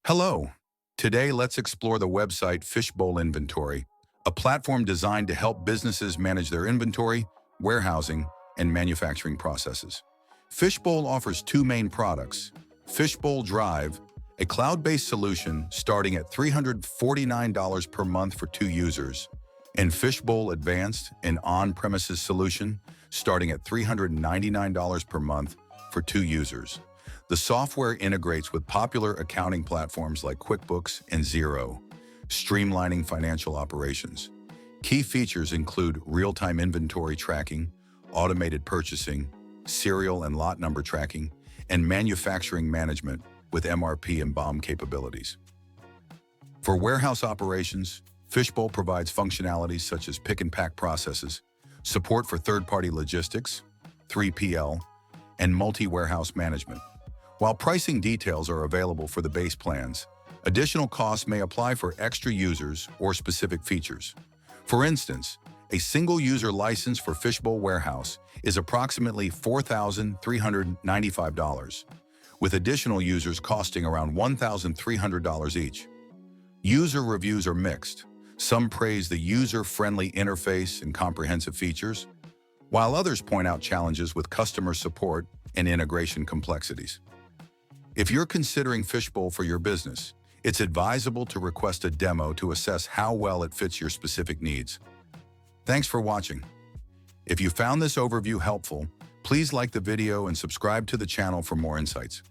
Hello. Today, let's explore the website Fishbowl Inventory, a platform designed to help businesses manage their inventory, warehousing, and manufacturing processes. Fishbowl offers two main products: Fishbowl Drive, a cloud-based solution starting at $349 per month for two users, and Fishbowl Advanced, an on-premises solution starting at $399 per month for two users. The software integrates with popular accounting platforms like QuickBooks and Xero, streamlining financial operations. Key features include real-time inventory tracking, automated purchasing, serial and lot number tracking, and manufacturing management with MRP and BOM capabilities. For warehouse operations, Fishbowl provides functionalities such as pick and pack processes, support for third-party logistics, 3PL, and multi-warehouse management. While pricing details are available for the base plans, additional costs may apply for extra users or specific features. For instance, a single user license for Fishbowl Warehouse is approximately $4,395, with additional users costing around $1,300 each. User reviews are mixed. Some praise the user-friendly interface and comprehensive features, while others point out challenges with customer support and integration complexities. If you're considering Fishbowl for your business, it's advisable to request a demo to assess how well it fits your specific needs. Thanks for watching. If you found this overview helpful, please like the video and subscribe to the channel for more insights.